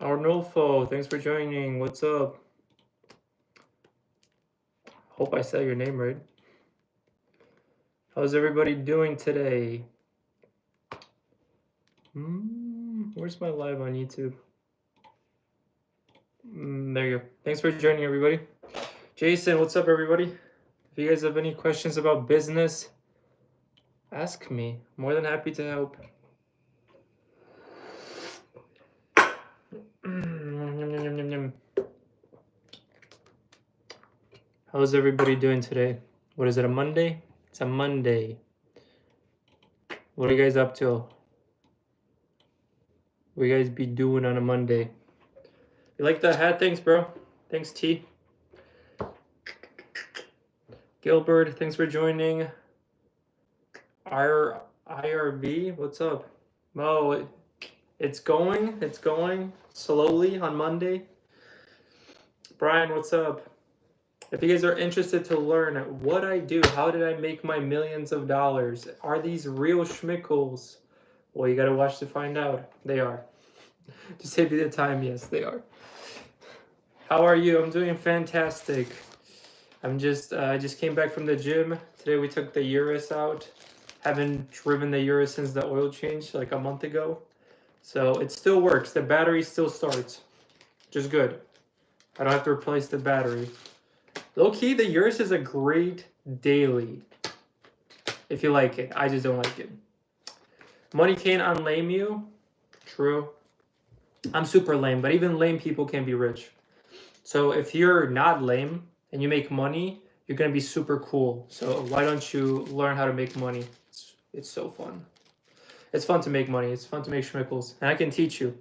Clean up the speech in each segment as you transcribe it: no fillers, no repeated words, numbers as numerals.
Arnulfo, thanks for joining. What's up? Hope I said your name right. How's everybody doing today? Where's my live on YouTube? There you go. Thanks for joining, everybody. Jason, what's up, everybody? If you guys have any questions about business, ask me. More than happy to help. How's everybody doing today? What is it, a Monday? It's a Monday. What are you guys up to? What you guys be doing on a Monday? You like the hat? Thanks, bro. Thanks, T. Gilbert, thanks for joining. IRB, what's up? Mo, it's going slowly on Monday. Brian, what's up? If you guys are interested to learn what I do, how did I make my millions of dollars? Are these real schmickles? Well, you gotta watch to find out. They are. To save you the time, yes, they are. How are you? I'm doing fantastic. I just came back from the gym. Today we took the Urus out. Haven't driven the Urus since the oil change like a month ago. So it still works. The battery still starts. Just good. I don't have to replace the battery. Low key, the Urus is a great daily. If you like it. I just don't like it. Money can't unlame you. True. I'm super lame, but even lame people can be rich. So if you're not lame and you make money, you're going to be super cool. So why don't you learn how to make money? It's so fun. It's fun to make money. It's fun to make schmickles. And I can teach you.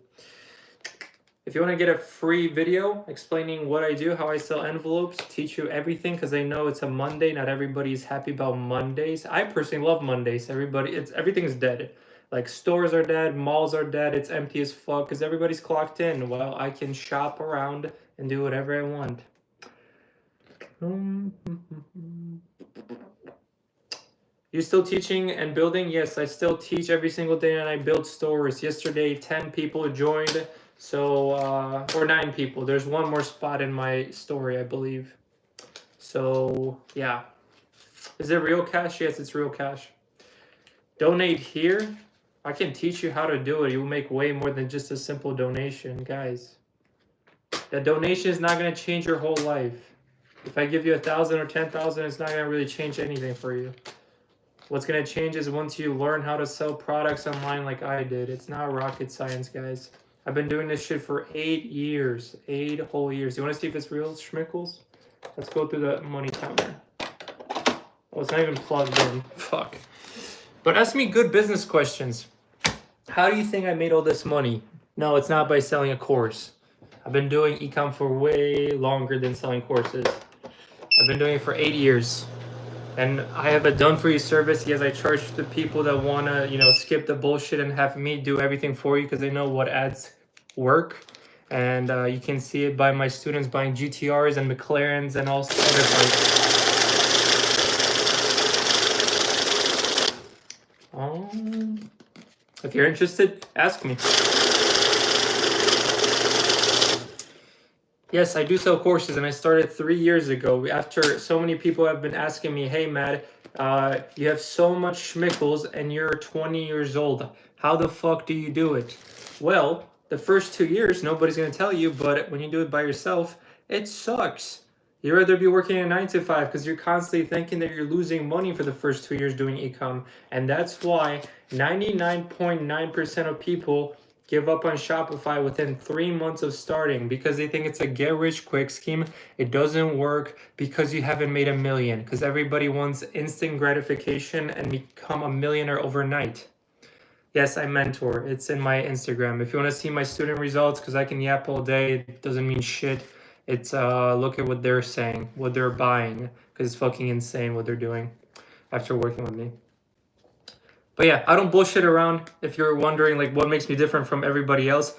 If you want to get a free video explaining what I do, how I sell envelopes, teach you everything, because I know it's a Monday. Not everybody's happy about Mondays. I personally love Mondays. Everything's dead. Like stores are dead, malls are dead, it's empty as fuck because everybody's clocked in. Well, I can shop around and do whatever I want. You still teaching and building? Yes, I still teach every single day and I build stores. Yesterday, 10 people joined, so, or 9 people. There's one more spot in my story, I believe. So, yeah. Is it real cash? Yes, it's real cash. Donate here. I can teach you how to do it. You'll make way more than just a simple donation, guys. The donation is not going to change your whole life. If I give you 1,000 or 10,000, it's not going to really change anything for you. What's going to change is once you learn how to sell products online like I did. It's not rocket science, guys. I've been doing this shit for 8 years. 8 whole years. You want to see if it's real, schmickles? Let's go through the money counter. Oh, it's not even plugged in. Fuck. But ask me good business questions. How do you think I made all this money? No, it's not by selling a course. I've been doing ecom for way longer than selling courses. I've been doing it for 8 years. And I have a done-for-you service. Yes, I charge the people that want to, skip the bullshit and have me do everything for you because they know what ads work. And you can see it by my students buying GTRs and McLarens and all other bikes. If you're interested, ask me. Yes, I do sell courses, and I started 3 years ago. After so many people have been asking me, hey, Matt, you have so much schmickles, and you're 20 years old. How the fuck do you do it? Well, the first 2 years, nobody's going to tell you, but when you do it by yourself, it sucks. You'd rather be working a 9 to 5 because you're constantly thinking that you're losing money for the first 2 years doing ecom. And that's why 99.9% of people give up on Shopify within 3 months of starting because they think it's a get rich quick scheme. It doesn't work because you haven't made $1 million, because everybody wants instant gratification and become a millionaire overnight. Yes, I mentor. It's in my Instagram. If you want to see my student results, because I can yap all day, it doesn't mean shit. It's look at what they're saying, what they're buying, because it's fucking insane what they're doing after working with me. But yeah, I don't bullshit around. If you're wondering like what makes me different from everybody else,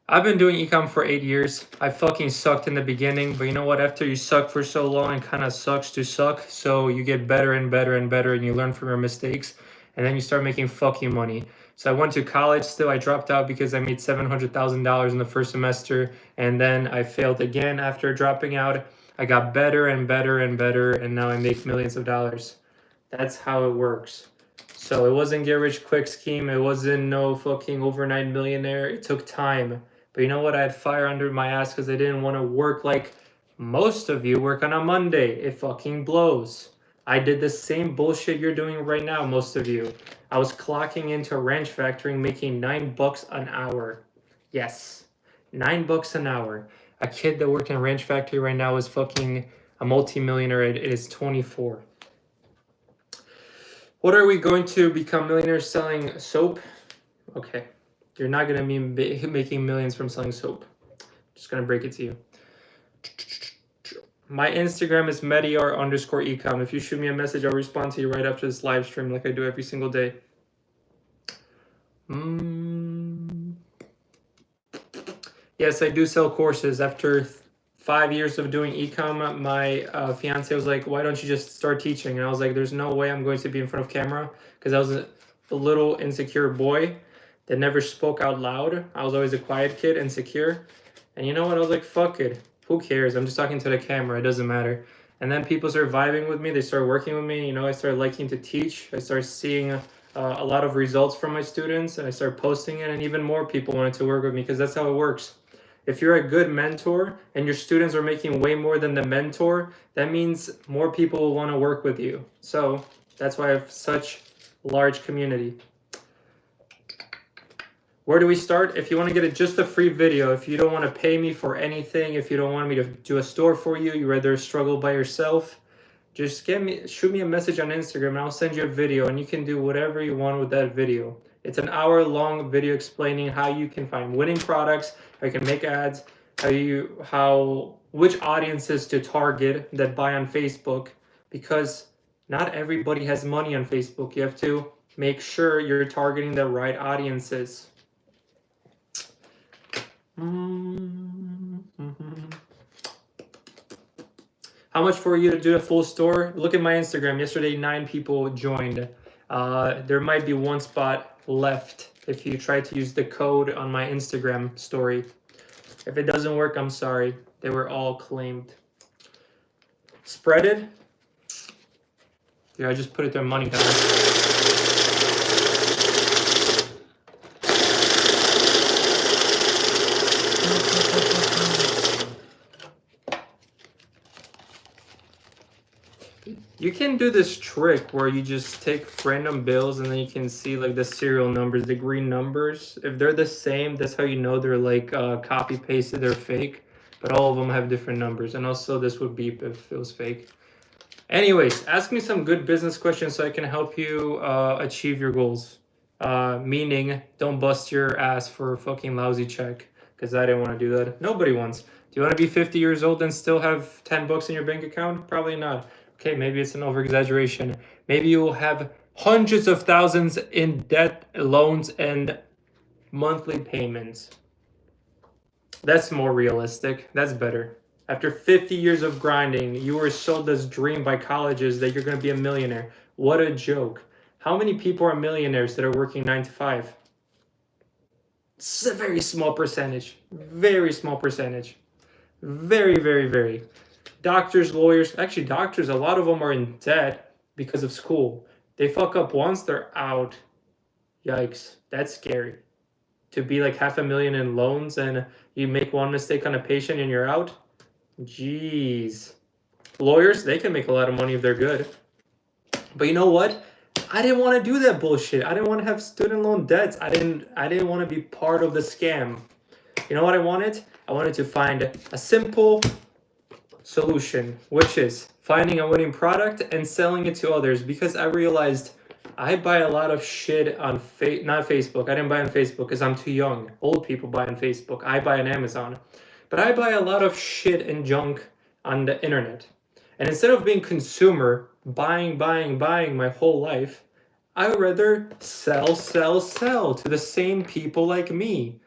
I've been doing ecom for 8 years. I fucking sucked in the beginning, but you know what? After you suck for so long, it kind of sucks to suck. So you get better and better and better, and you learn from your mistakes, and then you start making fucking money. So I went to college still. I dropped out because I made $700,000 in the first semester, and then I failed again after dropping out. I got better and better and better, and now I make millions of dollars. That's how it works. So it wasn't get rich quick scheme. It wasn't no fucking overnight millionaire. It took time. But you know what? I had fire under my ass because I didn't want to work like most of you work on a Monday. It fucking blows. I did the same bullshit you're doing right now, most of you. I was clocking into a ranch factory making $9 an hour. Yes, $9 an hour. A kid that worked in a ranch factory right now is fucking a multimillionaire. It is 24. What are we going to become millionaires selling soap? Okay, you're not gonna be making millions from selling soap. Just gonna break it to you. My Instagram is mediar_ecom. If you shoot me a message, I'll respond to you right after this live stream like I do every single day. Yes, I do sell courses. After 5 years of doing ecom, my fiance was like, why don't you just start teaching? And I was like, there's no way I'm going to be in front of camera, because I was a little insecure boy that never spoke out loud. I was always a quiet kid, insecure. And you know what? I was like, fuck it. Who cares? I'm just talking to the camera. It doesn't matter. And then people started vibing with me. They started working with me. You know, I started liking to teach. I started seeing a lot of results from my students, and I started posting it, and even more people wanted to work with me, because that's how it works. If you're a good mentor and your students are making way more than the mentor, that means more people will want to work with you. So that's why I have such large community. Where do we start? If you want to get just a free video, if you don't want to pay me for anything, if you don't want me to do a store for you, you rather struggle by yourself, just shoot me a message on Instagram and I'll send you a video, and you can do whatever you want with that video. It's an hour-long video explaining how you can find winning products, how you can make ads, which audiences to target that buy on Facebook, because not everybody has money on Facebook. You have to make sure you're targeting the right audiences. How much for you to do a full store? Look at my Instagram. Yesterday, 9 people joined. There might be one spot left if you try to use the code on my Instagram story. If it doesn't work, I'm sorry. They were all claimed. Spread it. Yeah, I just put it their money down. You can do this trick where you just take random bills and then you can see like the serial numbers, the green numbers. If they're the same, that's how you know they're like copy pasted, they're fake. But all of them have different numbers. And also this would beep if it was fake. Anyways, ask me some good business questions so I can help you achieve your goals. Meaning, don't bust your ass for a fucking lousy check, because I didn't want to do that. Nobody wants. Do you want to be 50 years old and still have $10 in your bank account? Probably not. Okay, maybe it's an over-exaggeration. Maybe you will have hundreds of thousands in debt, loans, and monthly payments. That's more realistic. That's better. After 50 years of grinding, you were sold this dream by colleges that you're going to be a millionaire. What a joke. How many people are millionaires that are working 9 to 5? It's a very small percentage. Very small percentage. Very, very, very. Doctors, lawyers, actually doctors, a lot of them are in debt because of school. They fuck up once, they're out. Yikes, that's scary. To be like $500,000 in loans and you make one mistake on a patient and you're out. Jeez. Lawyers, they can make a lot of money if they're good. But you know what? I didn't want to do that bullshit. I didn't want to have student loan debts. I didn't want to be part of the scam. You know what I wanted? I wanted to find a simple solution, which is finding a winning product and selling it to others, because I realized I buy a lot of shit on not Facebook. I didn't buy on Facebook because I'm too young. Old people buy on Facebook. I buy on Amazon. But I buy a lot of shit and junk on the internet. And instead of being consumer, buying my whole life, I would rather sell to the same people like me.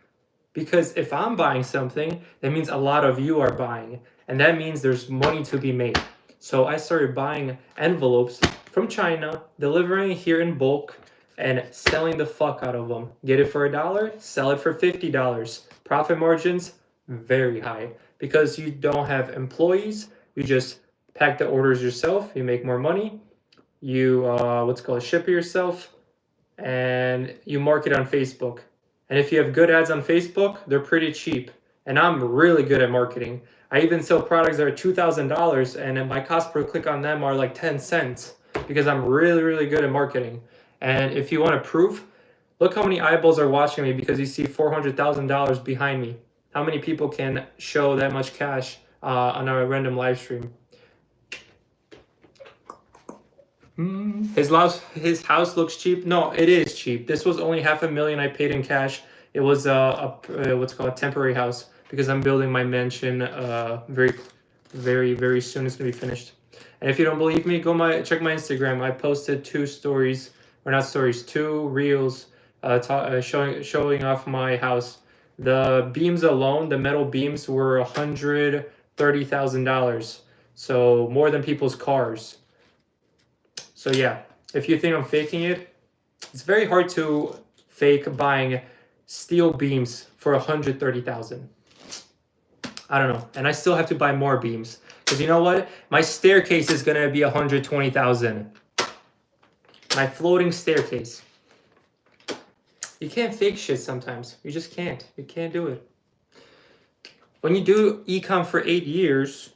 Because if I'm buying something, that means a lot of you are buying. And that means there's money to be made. So I started buying envelopes from China, delivering here in bulk. and selling the fuck out of them. Get it for $1, sell it for $50. Profit margins, very high because you don't have employees. You just pack the orders yourself. You make more money. You ship it yourself, and you market on Facebook. And if you have good ads on Facebook, they're pretty cheap. And I'm really good at marketing. I even sell products that are $2,000, and my cost per click on them are like 10 cents because I'm really, really good at marketing. And if you want to prove, look how many eyeballs are watching me because you see $400,000 behind me. How many people can show that much cash on a random live stream? His house looks cheap. No, it is cheap. This was only $500,000 I paid in cash. It was a temporary house because I'm building my mansion very, very, very soon. It's gonna be finished. And if you don't believe me, check my Instagram. I posted two reels showing off my house. The beams alone, the metal beams, were $130,000. So more than people's cars. So yeah, if you think I'm faking it, it's very hard to fake buying steel beams for 130,000. I don't know, and I still have to buy more beams because you know what? My staircase is gonna be 120,000. My floating staircase. You can't fake shit sometimes. You just can't. You can't do it. When you do ecom for 8 years,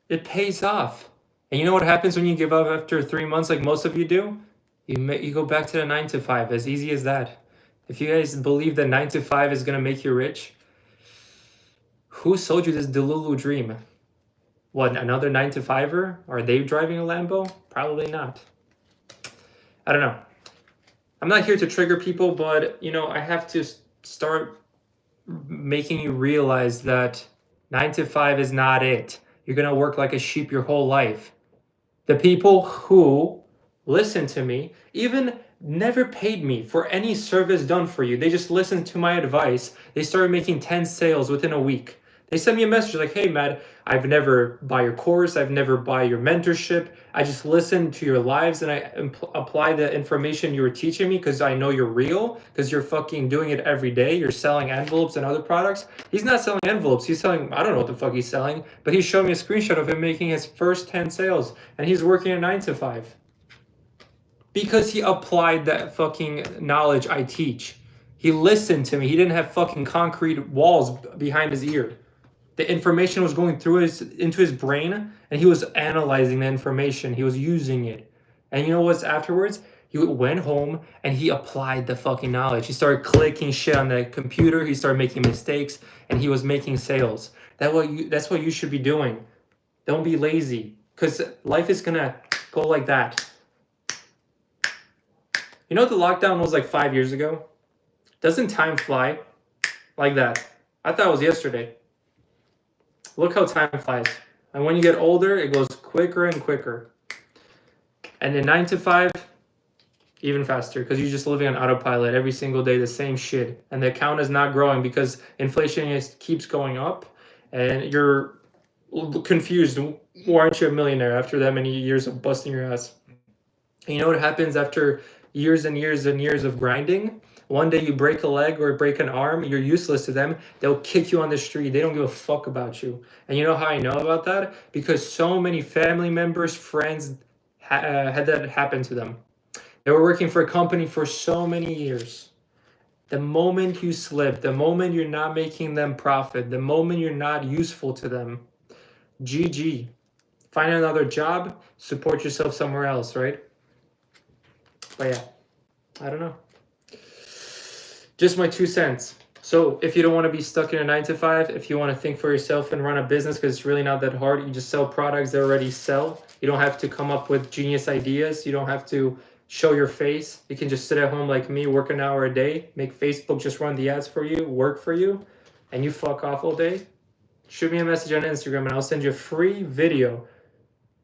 it pays off. And you know what happens when you give up after 3 months, like most of you do? You go back to the 9 to 5, as easy as that. If you guys believe that 9 to 5 is gonna make you rich, who sold you this Delulu dream? What, another 9 to 5er? Are they driving a Lambo? Probably not. I don't know. I'm not here to trigger people, but I have to start making you realize that 9 to 5 is not it. You're gonna work like a sheep your whole life. The people who listen to me even never paid me for any service done for you. They just listened to my advice. They started making 10 sales within a week. They sent me a message like, hey, Matt, I've never buy your course. I've never buy your mentorship. I just listened to your lives and I apply the information you were teaching me because I know you're real, because you're fucking doing it every day. You're selling envelopes and other products. He's not selling envelopes. He's selling, I don't know what the fuck he's selling, but he showed me a screenshot of him making his first 10 sales and he's working a 9 to 5. Because he applied that fucking knowledge I teach. He listened to me. He didn't have fucking concrete walls behind his ear. The information was going through into his brain, and he was analyzing the information. He was using it. And you know what's afterwards? He went home and he applied the fucking knowledge. He started clicking shit on the computer. He started making mistakes, and he was making sales. That's what you should be doing. Don't be lazy, because life is gonna go like that. You know the lockdown was like 5 years ago? Doesn't time fly like that? I thought it was yesterday. Look how time flies. And when you get older, it goes quicker and quicker. And in 9 to 5, even faster, because you're just living on autopilot every single day, the same shit. And the account is not growing because inflation keeps going up. And you're confused. Why aren't you a millionaire after that many years of busting your ass? And you know what happens after years and years and years of grinding? One day you break a leg or break an arm, you're useless to them. They'll kick you on the street. They don't give a fuck about you. And you know how I know about that? Because so many family members, friends had that happen to them. They were working for a company for so many years. The moment you slip, the moment you're not making them profit, the moment you're not useful to them, GG. Find another job, support yourself somewhere else, right? But yeah, I don't know. Just my 2 cents. So if you don't want to be stuck in a 9 to 5, if you want to think for yourself and run a business, because it's really not that hard, you just sell products that already sell. You don't have to come up with genius ideas. You don't have to show your face. You can just sit at home like me, work an hour a day, make Facebook just run the ads for you, work for you, and you fuck off all day. Shoot me a message on Instagram and I'll send you a free video.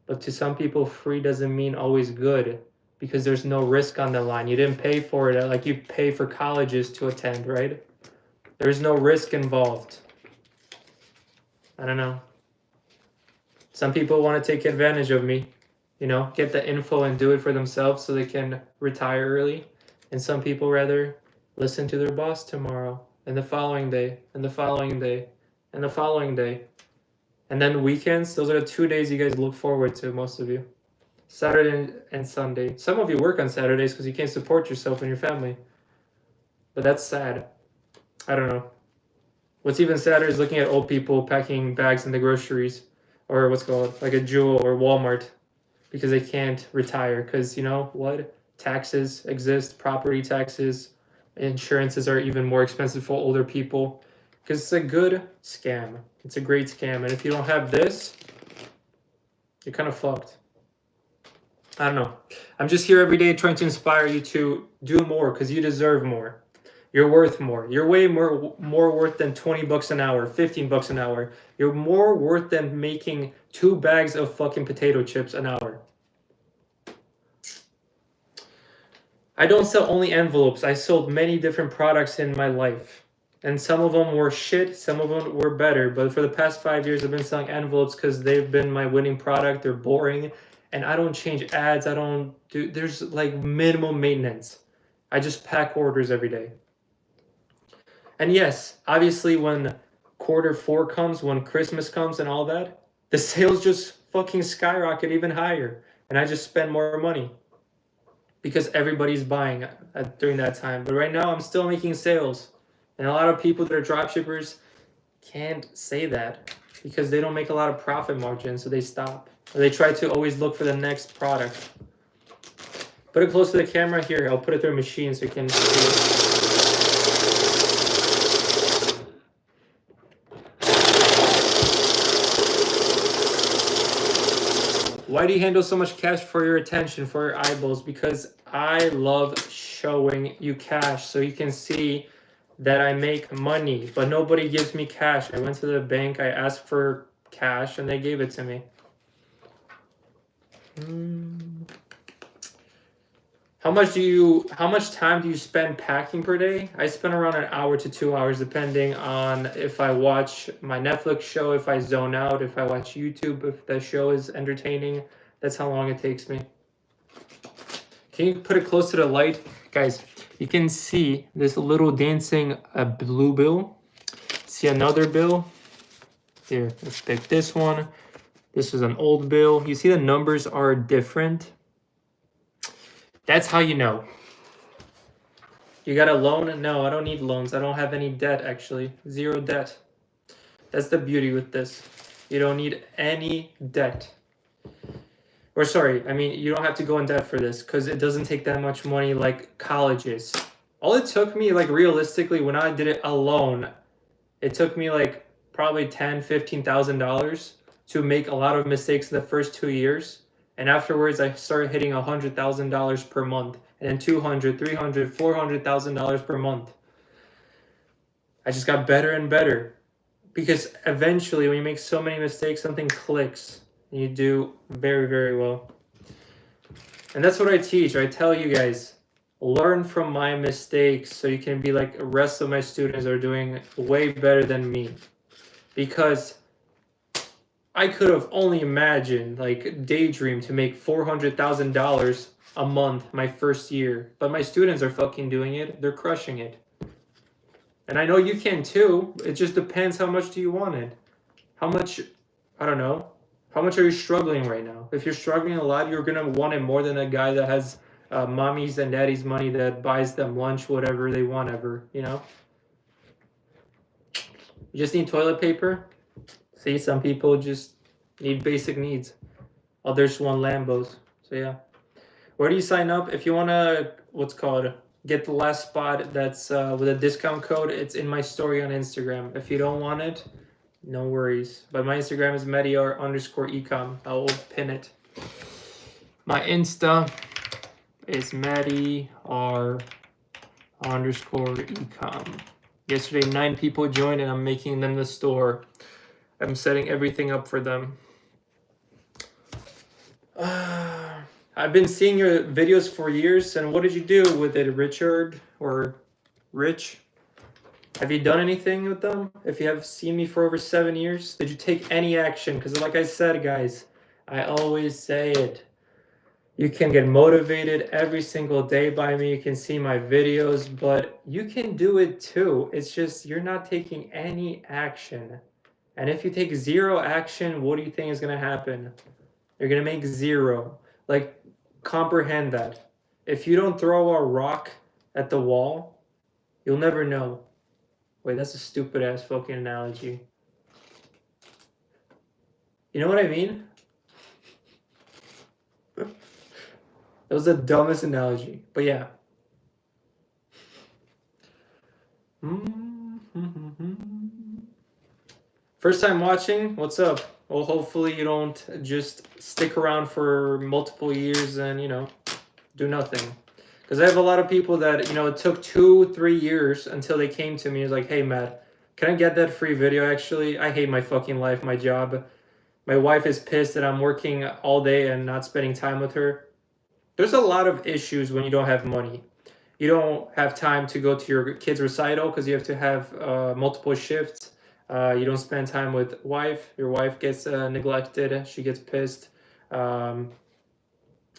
But to some people, free doesn't mean always good, because there's no risk on the line. You didn't pay for it like you pay for colleges to attend, right? There's no risk involved. I don't know. Some people want to take advantage of me, get the info and do it for themselves so they can retire early. And some people rather listen to their boss tomorrow, and the following day, and the following day, and the following day. And then weekends, those are the 2 days you guys look forward to, most of you. Saturday and Sunday. Some of you work on Saturdays because you can't support yourself and your family. But that's sad. I don't know. What's even sadder is looking at old people packing bags in the groceries, or what's called like a Jewel or Walmart, because they can't retire. Because you know what? Taxes exist, property taxes, insurances are even more expensive for older people. Because it's a good scam. It's a great scam. And if you don't have this, you're kind of fucked. I don't know. I'm just here every day trying to inspire you to do more because you deserve more. You're worth more. You're way more worth than 20 bucks an hour, 15 bucks an hour. You're more worth than making 2 bags of fucking potato chips an hour. I don't sell only envelopes. I sold many different products in my life. And some of them were shit, some of them were better. But for the past 5 years, I've been selling envelopes because they've been my winning product. They're boring. And I don't change ads. I don't do, there's like minimum maintenance. I just pack orders every day. And yes, obviously when Q4 comes, when Christmas comes and all that, the sales just fucking skyrocket even higher. And I just spend more money because everybody's buying during that time. But right now I'm still making sales. And a lot of people that are dropshippers can't say that because they don't make a lot of profit margin, so they stop. Or they try to always look for the next product. Put it close to the camera here. I'll put it through a machine so you can see it. Why do you handle so much cash for your attention, for your eyeballs? Because I love showing you cash so you can see that I make money, but nobody gives me cash. I went to the bank, I asked for cash, and they gave it to me. How much time do you spend packing per day? I spend around an hour to 2 hours, depending on if I watch my Netflix show, if I zone out, if I watch YouTube, if the show is entertaining. That's how long it takes me. Can you put it close to the light? Guys, you can see this little dancing blue bill. See another bill? Here, let's pick this one. This is an old bill. You see the numbers are different. That's how you know. You got a loan? No, I don't need loans. I don't have any debt, actually. 0 debt. That's the beauty with this. You don't need any debt. Or sorry, I mean, you don't have to go in debt for this because it doesn't take that much money like colleges. All it took me, like realistically, when I did it alone, it took me like probably $10,000, $15,000 to make a lot of mistakes in the first 2 years. And afterwards, I started hitting $100,000 per month, and then $200,000, $300,000, $400,000 per month. I just got better and better because eventually, when you make so many mistakes, something clicks, and you do very, very well. And that's what I teach. I tell you guys, learn from my mistakes so you can be like the rest of my students are doing way better than me. Because I could have only imagined, like daydream to make $400,000 a month my first year. But my students are fucking doing it. They're crushing it. And I know you can too. It just depends how much do you want it. How much, I don't know. How much are you struggling right now? If you're struggling a lot, you're going to want it more than a guy that has mommy's and daddy's money that buys them lunch, whatever they want ever, you know? You just need toilet paper. See, some people just need basic needs. Others want Lambos. So yeah. Where do you sign up? If you want to, get the last spot that's with a discount code, it's in my story on Instagram. If you don't want it, no worries. But my Instagram is Mediar_ecom. I'll pin it. My Insta is Mediar_ecom. Yesterday, 9 people joined and I'm making them the store. I'm setting everything up for them. I've been seeing your videos for years, and what did you do with it, Richard or Rich? Have you done anything with them? If you have seen me for over 7 years, did you take any action? Because like I said, guys, I always say it. You can get motivated every single day by me. You can see my videos, but you can do it too. It's just you're not taking any action. And if you take zero action, what do you think is going to happen? You're going to make zero. Like, comprehend that. If you don't throw a rock at the wall, you'll never know. Wait, that's a stupid ass fucking analogy. You know what I mean? That was the dumbest analogy, but yeah. First time watching, what's up? Well, hopefully you don't just stick around for multiple years and, do nothing. Because I have a lot of people that, it took 2-3 years until they came to me. It's like, hey, Matt, can I get that free video? Actually, I hate my fucking life, my job. My wife is pissed that I'm working all day and not spending time with her. There's a lot of issues when you don't have money. You don't have time to go to your kid's recital because you have to have multiple shifts. You don't spend time with wife. Your wife gets neglected. She gets pissed. I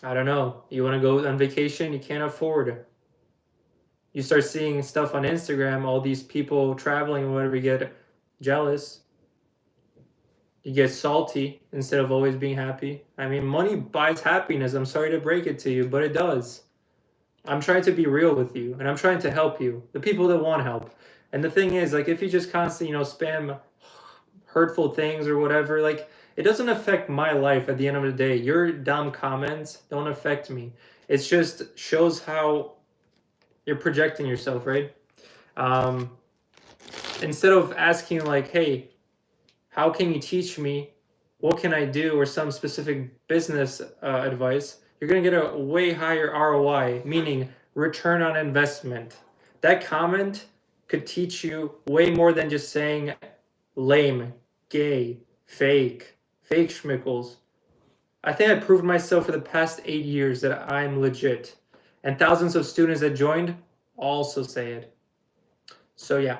don't know. You want to go on vacation? You can't afford. You start seeing stuff on Instagram, all these people traveling or whatever, you get jealous. You get salty instead of always being happy. I mean, money buys happiness. I'm sorry to break it to you, but it does. I'm trying to be real with you, and I'm trying to help you, the people that want help. And the thing is, like, if you just constantly, spam hurtful things or whatever, like, it doesn't affect my life at the end of the day. Your dumb comments don't affect me. It just shows how you're projecting yourself, right? Instead of asking, like, hey, how can you teach me? What can I do? Or some specific business advice, you're going to get a way higher ROI, meaning return on investment. That comment could teach you way more than just saying lame, gay, fake schmickles. I think I proved myself for the past 8 years that I'm legit. And thousands of students that joined also say it. So yeah.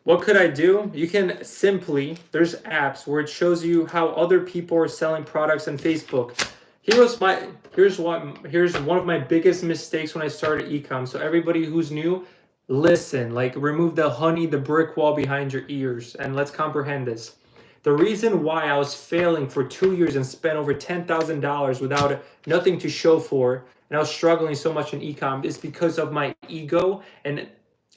What could I do? You can simply, there's apps where it shows you how other people are selling products on Facebook. Here's one of my biggest mistakes when I started ecom. So everybody who's new, listen, like, remove the brick wall behind your ears, and let's comprehend this. The reason why I was failing for 2 years and spent over $10,000 without nothing to show for, and I was struggling so much in ecom, is because of my ego and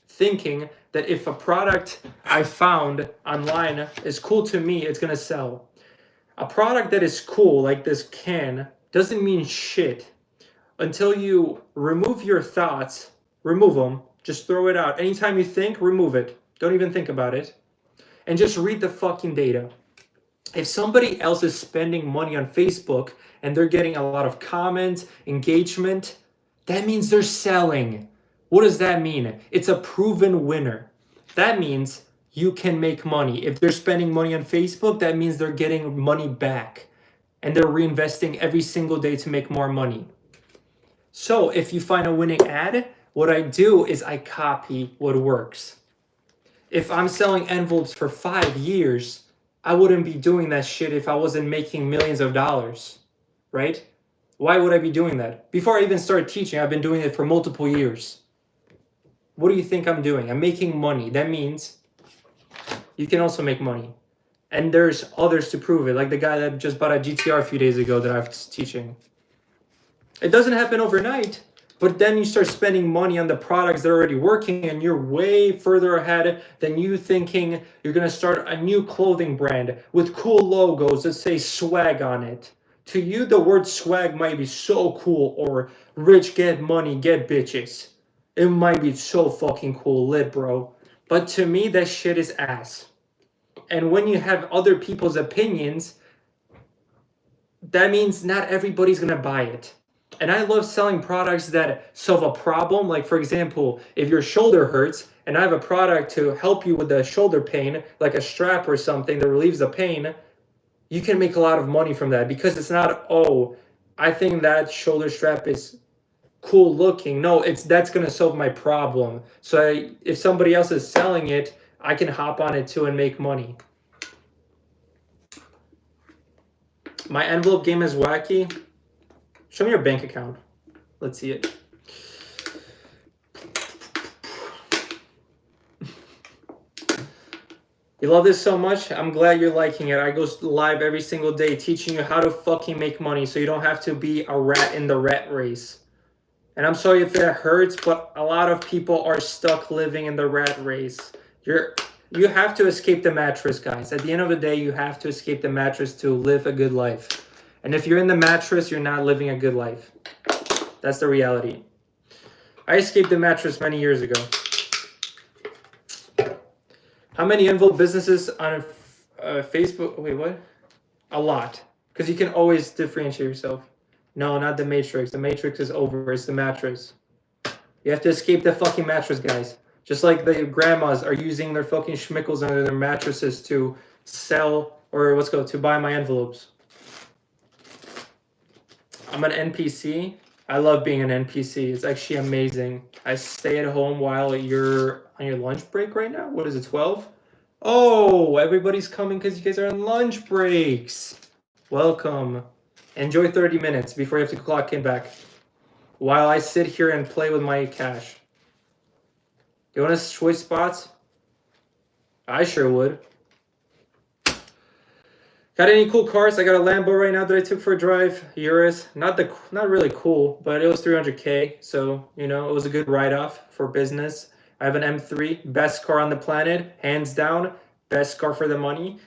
thinking that if a product I found online is cool to me, it's gonna sell. A product that is cool, like this can, doesn't mean shit until you remove your thoughts. Remove them. Just throw it out. Anytime you think, remove it. Don't even think about it. And just read the fucking data. If somebody else is spending money on Facebook and they're getting a lot of comments, engagement, that means they're selling. What does that mean? It's a proven winner. That means you can make money. If they're spending money on Facebook, that means they're getting money back and they're reinvesting every single day to make more money. So if you find a winning ad, what I do is I copy what works. If I'm selling envelopes for 5 years, I wouldn't be doing that shit if I wasn't making millions of dollars, right? Why would I be doing that? Before I even started teaching, I've been doing it for multiple years. What do you think I'm doing? I'm making money. That means you can also make money. And there's others to prove it, like the guy that just bought a GTR a few days ago that I was teaching. It doesn't happen overnight, but then you start spending money on the products that are already working and you're way further ahead than you thinking you're going to start a new clothing brand with cool logos that say swag on it. To you, the word swag might be so cool, or rich get money, get bitches. It might be so fucking cool, lit, bro. But to me, that shit is ass. And when you have other people's opinions, that means not everybody's gonna buy it. And I love selling products that solve a problem. Like, for example, if your shoulder hurts and I have a product to help you with the shoulder pain, like a strap or something that relieves the pain, you can make a lot of money from that, because it's not, oh, I think that shoulder strap is cool looking. No, that's gonna solve my problem. So if somebody else is selling it, I can hop on it too and make money. My envelope game is wacky. Show me your bank account. Let's see it. You love this so much? I'm glad you're liking it. I go live every single day teaching you how to fucking make money so you don't have to be a rat in the rat race. And I'm sorry if that hurts, but a lot of people are stuck living in the rat race. You have to escape the mattress, guys. At the end of the day, you have to escape the mattress to live a good life. And if you're in the mattress, you're not living a good life. That's the reality. I escaped the mattress many years ago. How many envelope businesses on Facebook? Wait, what? A lot. Because you can always differentiate yourself. No, not the Matrix. The Matrix is over. It's the mattress. You have to escape the fucking mattress, guys. Just like the grandmas are using their fucking schmickles under their mattresses to sell, or to buy my envelopes. I'm an NPC. I love being an NPC. It's actually amazing. I stay at home while you're on your lunch break right now. What is it, 12? Oh, everybody's coming because you guys are on lunch breaks. Welcome. Enjoy 30 minutes before you have to clock in back. While I sit here and play with my cash. You want to switch spots? I sure would. Got any cool cars? I got a Lambo right now that I took for a drive. Urus. Not really cool, but it was 300K. So, it was a good write-off for business. I have an M3. Best car on the planet. Hands down. Best car for the money.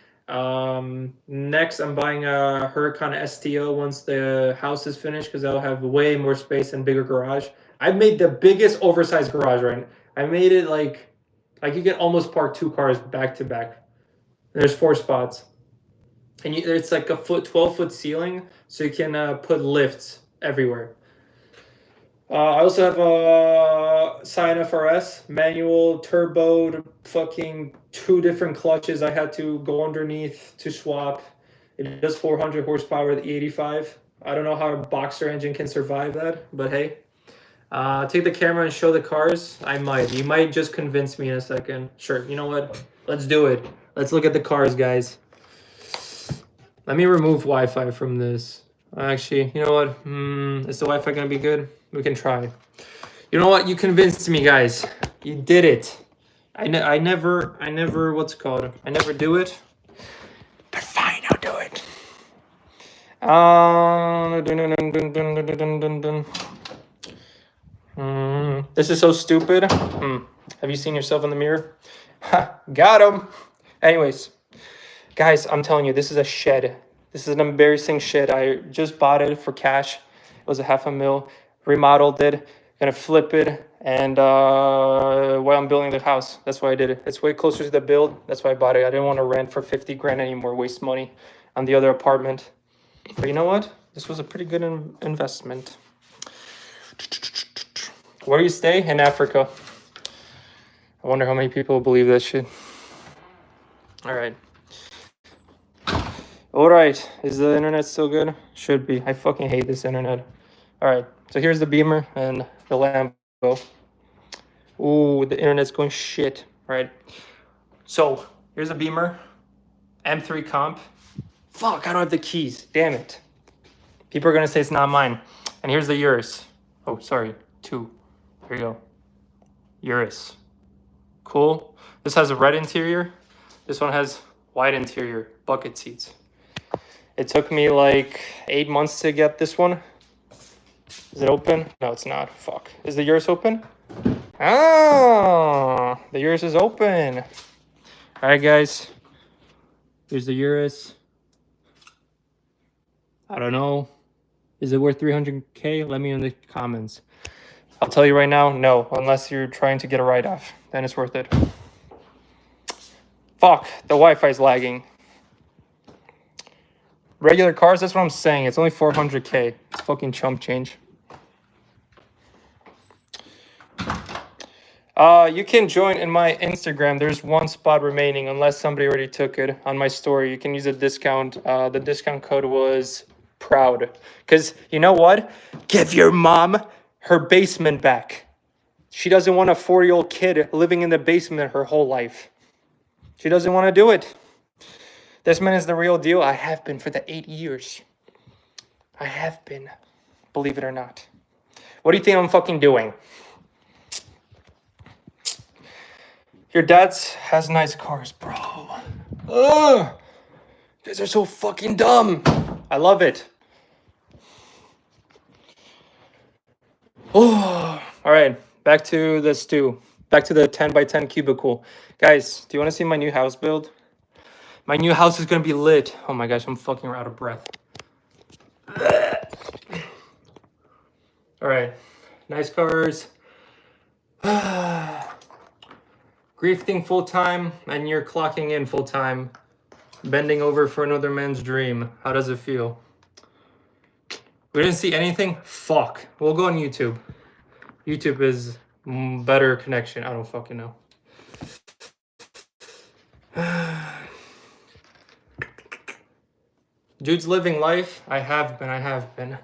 Next, I'm buying a Huracan STO once the house is finished because I'll have way more space and bigger garage. I made the biggest oversized garage right now. I made it like you can almost park 2 cars back to back. There's 4 spots. And it's like a 12-foot ceiling, so you can put lifts everywhere. I also have a Scion FRS, manual, turbo, fucking 2 different clutches I had to go underneath to swap. It does 400 horsepower with E85. I don't know how a boxer engine can survive that, but hey. Take the camera and show the cars. I might. You might just convince me in a second. Sure, you know what? Let's do it. Let's look at the cars, guys. Let me remove Wi-Fi from this. Actually, you know what? Is the Wi-Fi gonna be good? We can try. You know what? You convinced me, guys. You did it. I never, what's it called? I never do it. But fine, I'll do it. This is so stupid. Have you seen yourself in the mirror? Got him. Anyways, guys, I'm telling you, this is a shed. This is an embarrassing shed. I just bought it for cash. It was a $500,000. Remodeled it. Gonna flip it. And while I'm building the house, that's why I did it. It's way closer to the build. That's why I bought it. I didn't want to rent for 50 grand anymore. Waste money on the other apartment. But you know what? This was a pretty good investment. Where do you stay? In Africa. I wonder how many people believe that shit. All right. All right. Is the internet still good? Should be. I fucking hate this internet. All right. So here's the Beamer and the Lambo. Ooh, the internet's going shit. All right. So here's a Beamer. M3 comp. Fuck, I don't have the keys. Damn it. People are going to say it's not mine. And here's the Urus. Oh, sorry. 2. Here you go. Urus. Cool. This has a red interior. This one has white interior. Bucket seats. It took me like 8 months to get this one. Is it open? No, it's not. Fuck. Is the Urus open? Ah, the Urus is open. All right, guys. Here's the Urus. I don't know. Is it worth 300K? Let me know in the comments. I'll tell you right now, no. Unless you're trying to get a write-off. Then it's worth it. Fuck. The Wi-Fi is lagging. Regular cars, that's what I'm saying. It's only 400K. It's fucking chump change. You can join in my Instagram. There's 1 spot remaining unless somebody already took it on my story. You can use a discount. The discount code was PROUD. Because you know what? Give your mom her basement back. She doesn't want a 40-year-old kid living in the basement her whole life. She doesn't want to do it. This man is the real deal. I have been for the 8 years. I have been. Believe it or not. What do you think I'm fucking doing? Your dad's has nice cars, bro. Ugh. You guys are so fucking dumb. I love it. Oh, all right. Back to the stew. Back to the 10 by 10 cubicle. Guys, do you want to see my new house build? My new house is going to be lit. Oh my gosh, I'm fucking out of breath. All right. Nice cars. Griefing full time, and you're clocking in full time. Bending over for another man's dream. How does it feel? We didn't see anything? Fuck. We'll go on YouTube. YouTube is better connection. I don't fucking know. Dude's living life. I have been.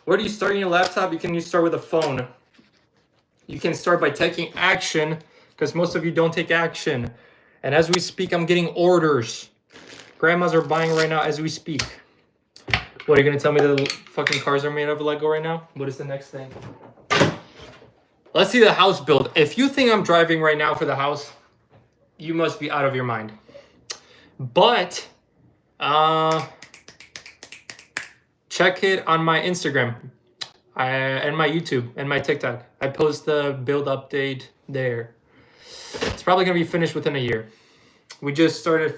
Where do you start on your laptop? You start with a phone. You can start by taking action, because most of you don't take action. And as we speak, I'm getting orders. Grandmas are buying right now as we speak. What, are you gonna tell me that the fucking cars are made of Lego right now? What is the next thing? Let's see the house build. If you think I'm driving right now for the house, you must be out of your mind. But check it on my Instagram and my YouTube and my TikTok. I post the build update there. It's probably gonna be finished within a year. We just started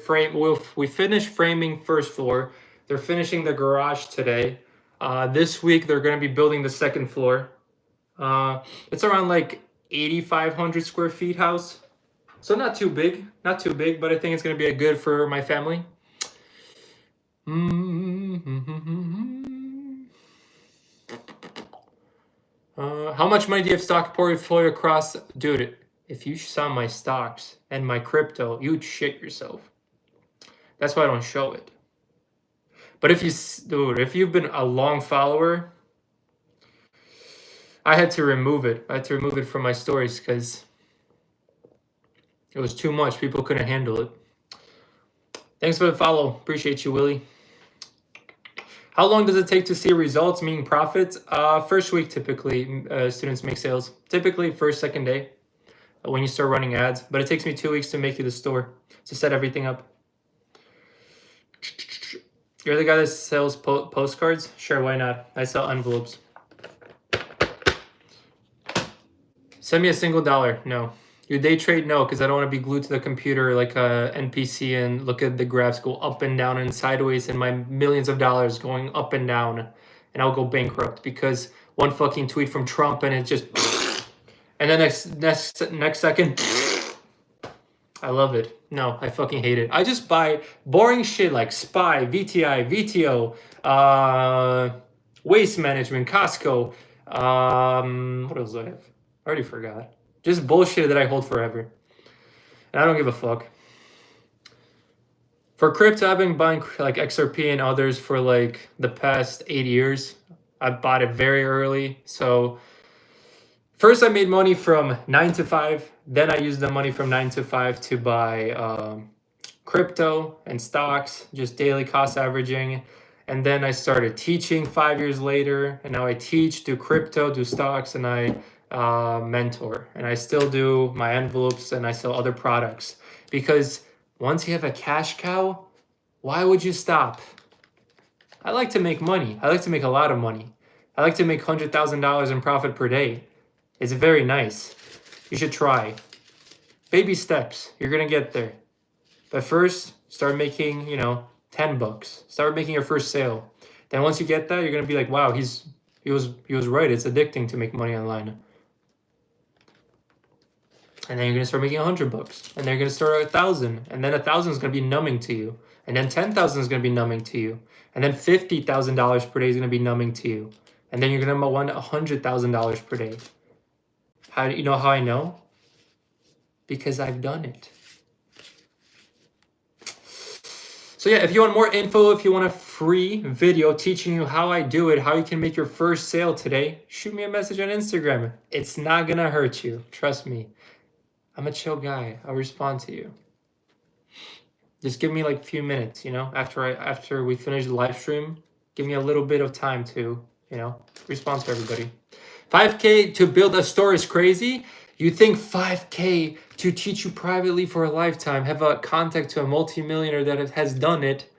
we finished framing first floor. They're finishing the garage today. This week they're gonna be building the second floor. It's around like 8,500 square feet house. So not too big, but I think it's gonna be good for my family. How much money do you have stock portfolio across? Dude, if you saw my stocks and my crypto, you'd shit yourself. That's why I don't show it. But if you've been a long follower, I had to remove it. I had to remove it from my stories because it was too much. People couldn't handle it. Thanks for the follow. Appreciate you, Willie. How long does it take to see results, meaning profits? First week, typically, students make sales. Typically, first, second day when you start running ads. But it takes me 2 weeks to make you the store, to set everything up. You're the guy that sells postcards? Sure, why not? I sell envelopes. Send me a single dollar. No. You day trade? No, because I don't want to be glued to the computer like a NPC and look at the graphs go up and down and sideways and my millions of dollars going up and down, and I'll go bankrupt because one fucking tweet from Trump and it just and then next second I love it. No, I fucking hate it. I just buy boring shit like SPY, VTI, VTO, Waste Management, Costco. What else do I have? I already forgot. Just bullshit that I hold forever. And I don't give a fuck. For crypto, I've been buying like XRP and others for like the past 8 years. I bought it very early. So first I made money from 9 to 5. Then I used the money from 9 to 5 to buy crypto and stocks, just daily cost averaging. And then I started teaching 5 years later. And now I teach, do crypto, do stocks, and I mentor. And I still do my envelopes and I sell other products. Because once you have a cash cow, why would you stop? I like to make money. I like to make a lot of money. I like to make $100,000 in profit per day. It's very nice. You should try. Baby steps. You're going to get there. But first, start making, $10. Start making your first sale. Then once you get that, you're going to be like, wow, he was right. It's addicting to make money online. And then you're going to start making $100. And then you're going to start at 1,000. And then 1,000 is going to be numbing to you. And then 10,000 is going to be numbing to you. And then $50,000 per day is going to be numbing to you. And then you're going to want $100,000 per day. How do you know how I know? Because I've done it. So yeah, if you want more info, if you want a free video teaching you how I do it, how you can make your first sale today, shoot me a message on Instagram. It's not going to hurt you. Trust me. I'm a chill guy. I'll respond to you. Just give me like a few minutes, you know, after we finish the live stream, give me a little bit of time to, you know, respond to everybody. 5K to build a store is crazy. You think 5K to teach you privately for a lifetime, have a contact to a multimillionaire that has done it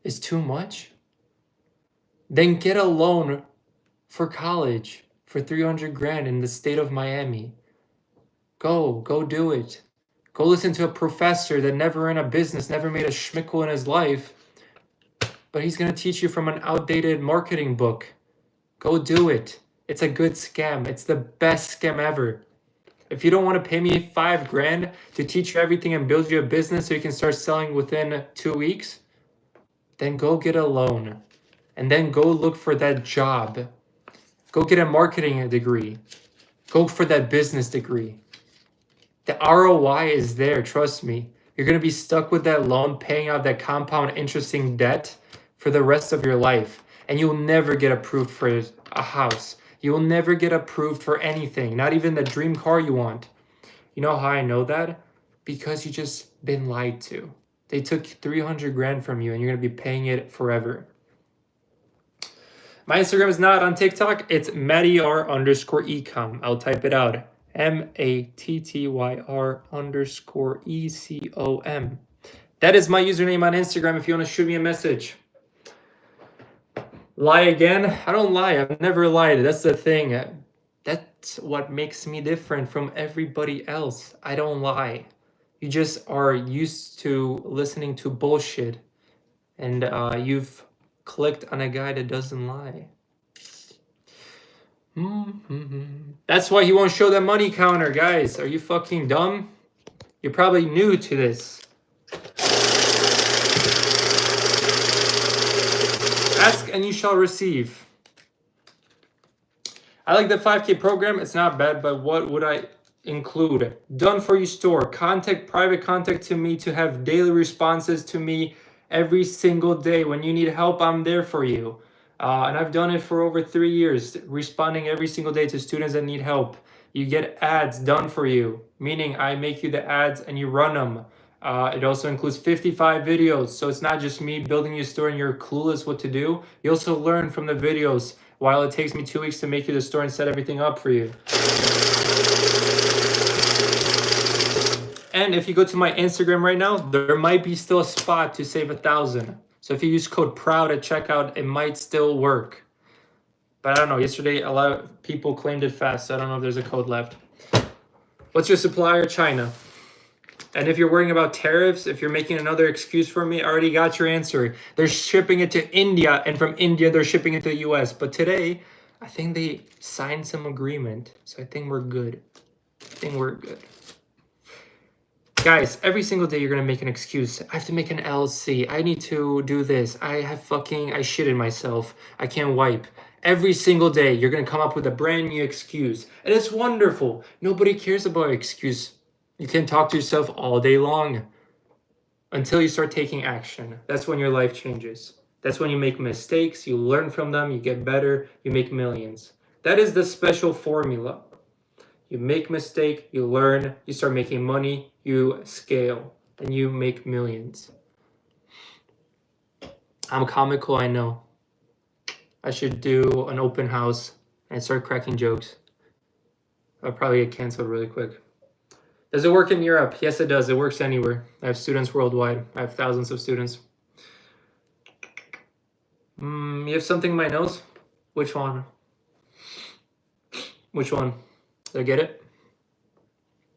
is too much? Then get a loan for college for 300 grand in the state of Miami. Go do it. Go listen to a professor that never ran a business, never made a schmickel in his life, but he's gonna teach you from an outdated marketing book. Go do it. It's a good scam. It's the best scam ever. If you don't want to pay me 5 grand to teach you everything and build you a business so you can start selling within 2 weeks, then go get a loan. And then go look for that job. Go get a marketing degree. Go for that business degree. The ROI is there, trust me. You're going to be stuck with that loan, paying out that compound interesting debt for the rest of your life. And you'll never get approved for a house. You will never get approved for anything, not even the dream car you want. You know how I know that? Because you just been lied to. They took 300 grand from you and you're going to be paying it forever. My Instagram is not on TikTok. It's Mattyr_ecom. I'll type it out. MATTYR_ECOM. That is my username on Instagram if you want to shoot me a message. Lie again? I don't lie. I've never lied. That's the thing. That's what makes me different from everybody else. I don't lie. You just are used to listening to bullshit. And you've clicked on a guy that doesn't lie. That's why he won't show that money counter, guys. Are you fucking dumb? You're probably new to this. Ask and you shall receive. I like the 5K program. It's not bad, but what would I include? Done for you store. Private contact to me to have daily responses to me every single day. When you need help, I'm there for you. And I've done it for over 3 years, responding every single day to students that need help. You get ads done for you, meaning I make you the ads and you run them. It also includes 55 videos, so it's not just me building your store and you're clueless what to do. You also learn from the videos while it takes me 2 weeks to make you the store and set everything up for you. And if you go to my Instagram right now, there might be still a spot to save 1,000. So if you use code PROUD at checkout, it might still work. But I don't know, yesterday a lot of people claimed it fast, so I don't know if there's a code left. What's your supplier? China. And if you're worrying about tariffs, if you're making another excuse for me, I already got your answer. They're shipping it to India, and from India, they're shipping it to the US. But today, I think they signed some agreement. So I think we're good. Guys, every single day you're going to make an excuse. I have to make an LLC. I need to do this. I shitted myself. I can't wipe. Every single day you're going to come up with a brand new excuse. And it's wonderful. Nobody cares about an excuse. You can talk to yourself all day long until you start taking action. That's when your life changes. That's when you make mistakes. You learn from them. You get better. You make millions. That is the special formula. You make mistake, you learn, you start making money, you scale, and you make millions. I'm comical, I know. I should do an open house and start cracking jokes. I'll probably get canceled really quick. Does it work in Europe? Yes, it does. It works anywhere. I have students worldwide. I have thousands of students. You have something in my nose? Which one? Which one? Did I get it?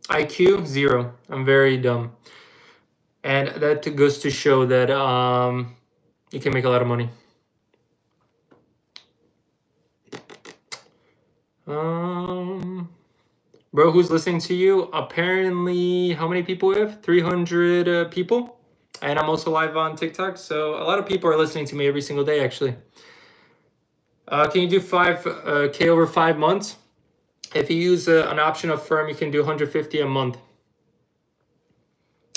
IQ, 0. I'm very dumb. And that goes to show that you can make a lot of money. Bro, who's listening to you? Apparently, how many people we have? 300 people. And I'm also live on TikTok. So a lot of people are listening to me every single day, actually. Can you do 5K over 5 months? If you use an option of firm, you can do 150 a month.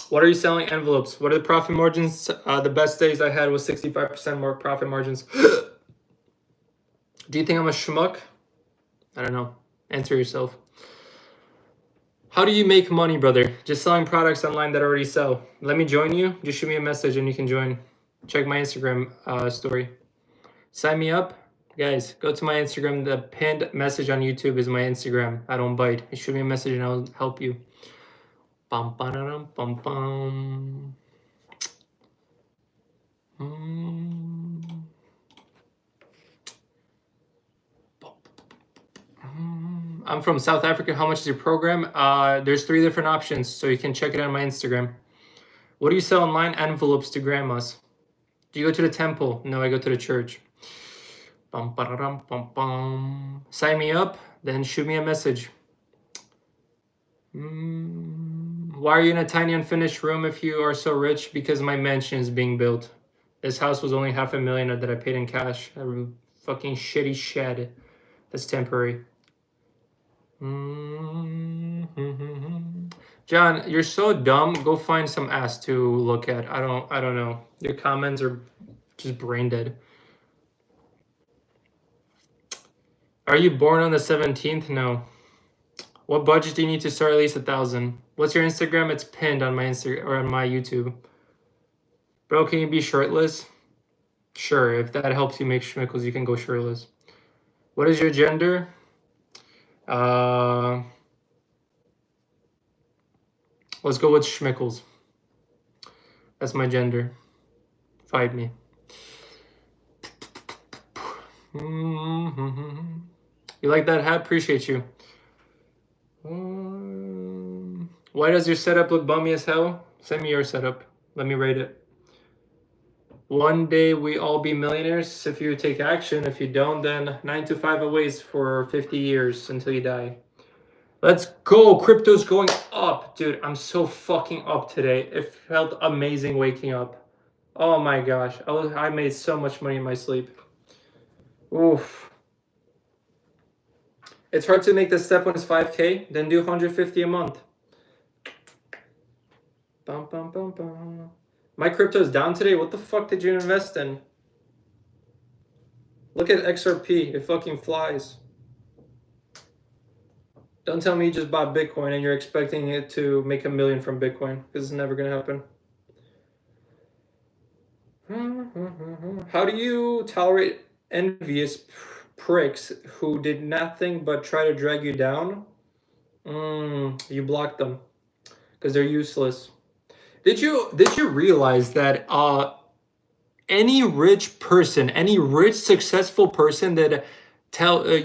What are you selling? Envelopes. What are the profit margins? The best days I had was 65% more profit margins. Do you think I'm a schmuck? I don't know. Answer yourself. How do you make money, brother? Just selling products online that already sell. Let me join you. Just shoot me a message and you can join. Check my Instagram story. Sign me up. Guys, go to my Instagram. The pinned message on YouTube is my Instagram. I don't bite. Shoot me a message and I'll help you. Bum, ba-da-dum, bum, bum. I'm from South Africa. How much is your program? There's 3 different options, so you can check it on my Instagram. What do you sell online? Envelopes to grandmas. Do you go to the temple? No, I go to the church. Bum, ba-da-dum, bum, bum. Sign me up, then shoot me a message. Why are you in a tiny unfinished room if you are so rich? Because my mansion is being built. This house was only $500,000 that I paid in cash. A fucking shitty shed that's temporary. John, you're so dumb. Go find some ass to look at. I don't know. Your comments are just brain dead. Are you born on the 17th? No. What budget do you need to start? At least 1,000. What's your Instagram? It's pinned on my Instagram or on my YouTube. Bro, can you be shirtless? Sure, if that helps you make schmickles, you can go shirtless. What is your gender? Let's go with schmickles. That's my gender. Fight me. You like that hat? Appreciate you. Why does your setup look bummy as hell? Send me your setup. Let me rate it. One day we all be millionaires if you take action. If you don't, then 9 to 5 awaits for 50 years until you die. Let's go. Crypto's going up. Dude, I'm so fucking up today. It felt amazing waking up. Oh my gosh. I made so much money in my sleep. Oof. It's hard to make the step when it's 5K, then do 150 a month. Bum, bum, bum, bum. My crypto's down today. What the fuck did you invest in? Look at XRP. It fucking flies. Don't tell me you just bought Bitcoin and you're expecting it to make $1 million from Bitcoin, because it's never going to happen. How do you tolerate envious pricks who did nothing but try to drag you down? You block them because they're useless. Did you realize that any rich person, any rich successful person that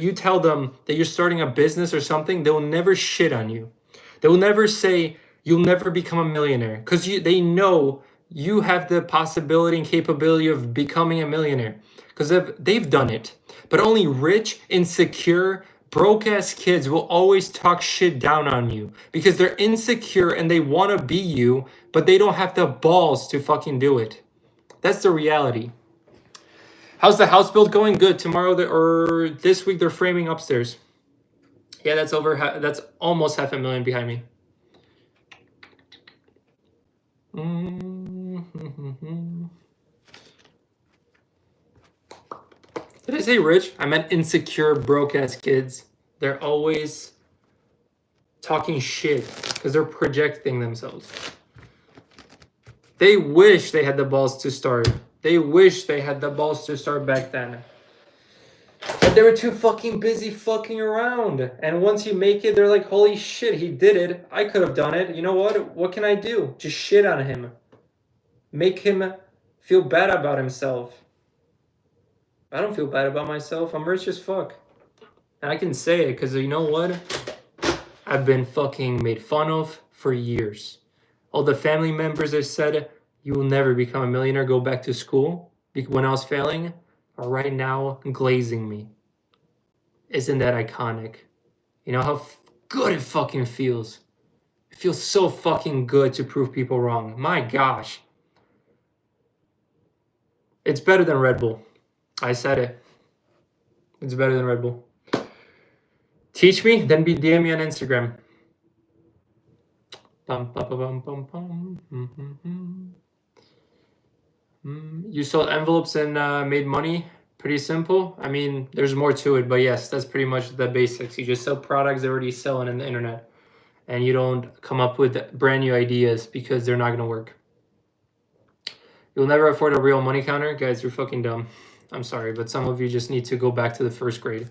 you tell them that you're starting a business or something, they will never shit on you. They will never say you'll never become a millionaire, because they know you have the possibility and capability of becoming a millionaire, because they've done it. But only rich, insecure, broke-ass kids will always talk shit down on you because they're insecure and they want to be you, but they don't have the balls to fucking do it. That's the reality. How's the house build going? Good. Tomorrow or this week they're framing upstairs. Yeah, that's almost $500,000 behind me. Did I say rich? I meant insecure, broke-ass kids. They're always talking shit because they're projecting themselves. They wish they had the balls to start. They wish they had the balls to start back then. But they were too fucking busy fucking around. And once you make it, they're like, holy shit, he did it. I could have done it. You know what? What can I do? Just shit on him. Make him feel bad about himself. I don't feel bad about myself. I'm rich as fuck. And I can say it because you know what? I've been fucking made fun of for years. All the family members that said, you will never become a millionaire, go back to school when I was failing, are right now glazing me. Isn't that iconic? You know how good it fucking feels? It feels so fucking good to prove people wrong. My gosh. It's better than Red Bull. I said it. It's better than Red Bull. Teach me, then DM me on Instagram. You sold envelopes and made money? Pretty simple. I mean, there's more to it, but yes, that's pretty much the basics. You just sell products they're already selling on the internet. and you don't come up with brand new ideas because they're not going to work. You'll never afford a real money counter. Guys, you're fucking dumb. I'm sorry, but some of you just need to go back to the first grade.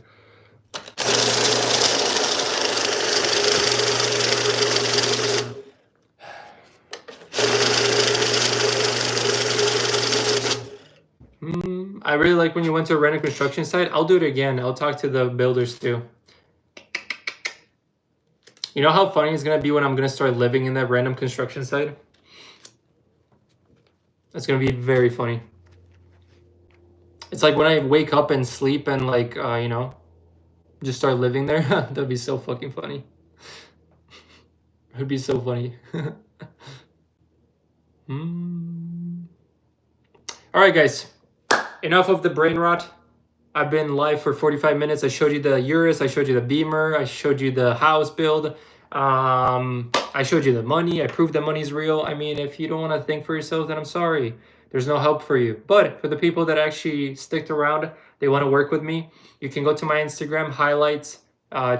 I really like when you went to a random construction site. I'll do it again. I'll talk to the builders too. You know how funny it's going to be when I'm going to start living in that random construction site? It's going to be very funny. It's like when I wake up and sleep and like, you know, just start living there. That'd be so fucking funny. It'd be so funny. All right, guys. Enough of the brain rot. I've been live for 45 minutes. I showed you the Urus. I showed you the Beamer. I showed you the house build. I showed you the money. I proved that money's real. I mean, if you don't want to think for yourself, then I'm sorry. There's no help for you. But for the people that actually stick around, they want to work with me, you can go to my Instagram highlights,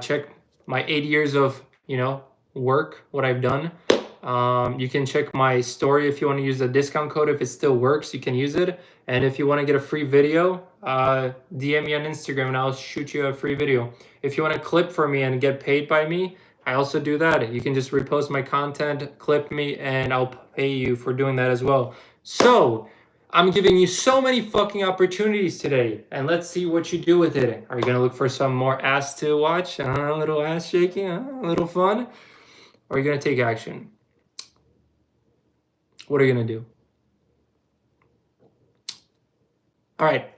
check my 8 years of, you know, work, what I've done. You can check my story if you want to use the discount code. If it still works, you can use it. And if you want to get a free video, DM me on Instagram and I'll shoot you a free video. If you want to clip for me and get paid by me, I also do that. You can just repost my content, clip me, and I'll pay you for doing that as well. So I'm giving you so many fucking opportunities today, and let's see what you do with it. Are you going to look for some more ass to watch? A little ass shaking, a little fun? Or are you going to take action? What are you going to do? All right.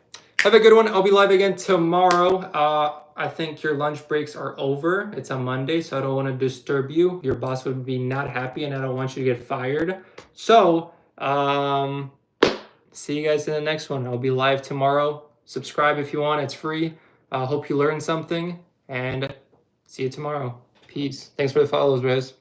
Have a good one. I'll be live again tomorrow. I think your lunch breaks are over. It's a Monday, so I don't want to disturb you. Your boss would be not happy, and I don't want you to get fired. So, see you guys in the next one. I'll be live tomorrow. Subscribe if you want. It's free. Hope you learned something, and see you tomorrow. Peace. Thanks for the follows, guys.